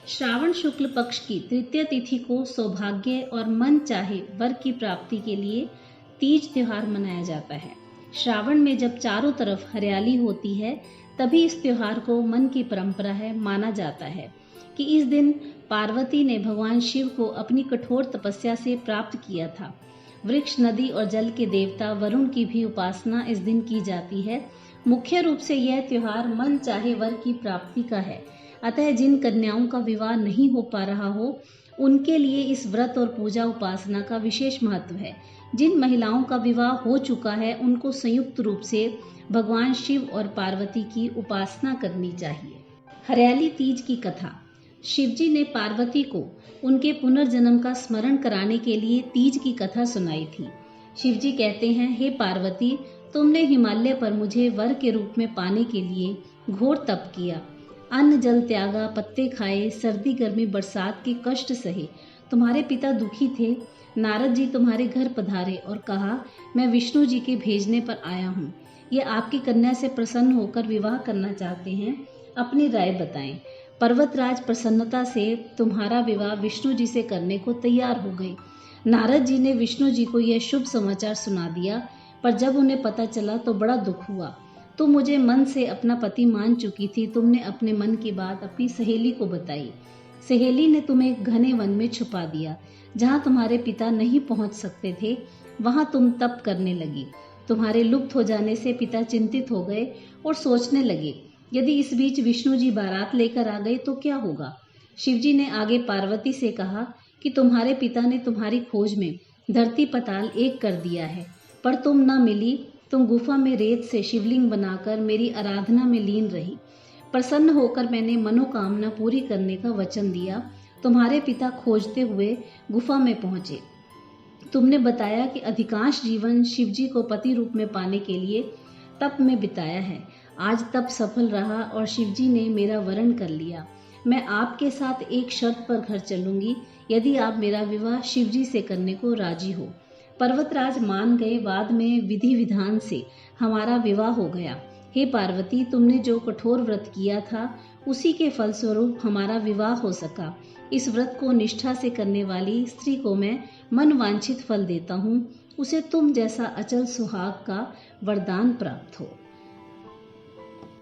श्रावण शुक्ल पक्ष की तृतीय तिथि को सौभाग्य और मन चाहे वर की प्राप्ति के लिए तीज त्योहार मनाया जाता है। श्रावण में जब चारों तरफ हरियाली होती है तभी इस त्योहार को मन की परंपरा है माना जाता है कि इस दिन पार्वती ने भगवान शिव को अपनी कठोर तपस्या से प्राप्त किया था। वृक्ष, नदी और जल के देवता वरुण की भी उपासना इस दिन की जाती है। मुख्य रूप से यह त्योहार मन चाहे वर की प्राप्ति का है। अतः जिन कन्याओं का विवाह नहीं हो पा रहा हो उनके लिए इस व्रत और पूजा उपासना का विशेष महत्व है। जिन महिलाओं का विवाह हो चुका है उनको संयुक्त रूप से भगवान शिव और पार्वती की उपासना करनी चाहिए। हरियाली तीज की कथा। शिवजी ने पार्वती को उनके पुनर्जन्म का स्मरण कराने के लिए तीज की कथा सुनाई थी। शिवजी कहते हैं, हे पार्वती, तुमने हिमालय पर मुझे वर के रूप में पाने के लिए घोर तप किया, अन्न जल त्यागा, पत्ते खाए, सर्दी गर्मी बरसात के कष्ट सहे। तुम्हारे पिता दुखी थे। नारद जी तुम्हारे घर पधारे और कहा, मैं विष्णु जी के भेजने पर आया हूँ। ये आपकी कन्या से प्रसन्न होकर विवाह करना चाहते हैं, अपनी राय बताएं। पर्वतराज प्रसन्नता से तुम्हारा विवाह विष्णु जी से करने को तैयार हो गए। नारद जी ने विष्णु जी को यह शुभ समाचार सुना दिया, पर जब उन्हें पता चला तो बड़ा दुख हुआ। तुम मुझे मन से अपना पति मान चुकी थी। तुमने अपने मन की बात अपनी सहेली को बताई। सहेली ने तुम्हें घने वन में छुपा दिया, जहाँ तुम्हारे पिता नहीं पहुँच सकते थे। वहाँ तुम तप करने लगी। तुम्हारे लुप्त हो जाने से पिता चिंतित हो गए और सोचने लगे, यदि इस बीच विष्णु जी बारात लेकर आ गए तो क्या होगा। शिवजी ने आगे पार्वती से कहा कि तुम्हारे पिता ने तुम्हारी खोज में धरती पताल एक कर दिया है, पर तुम न मिली। तुम गुफा में रेत से शिवलिंग बनाकर मेरी आराधना में लीन रही। प्रसन्न होकर मैंने मनोकामना पूरी करने का वचन दिया। तुम्हारे पिता खोजते हुए गुफा में पहुंचे। तुमने बताया कि अधिकांश जीवन शिवजी को पति रूप में पाने के लिए तप में बिताया है। आज तप सफल रहा और शिवजी ने मेरा वरण कर लिया। मैं आपके साथ एक शर्त पर घर चलूंगी, यदि आप मेरा विवाह शिवजी से करने को राजी हो। पर्वतराज मान गए। बाद में विधि विधान से हमारा विवाह हो गया। हे पार्वती, तुमने जो कठोर व्रत किया था उसी के फलस्वरूप हमारा विवाह हो सका। इस व्रत को निष्ठा से करने वाली स्त्री को मैं मन वांछित फल देता हूँ। उसे तुम जैसा अचल सुहाग का वरदान प्राप्त हो।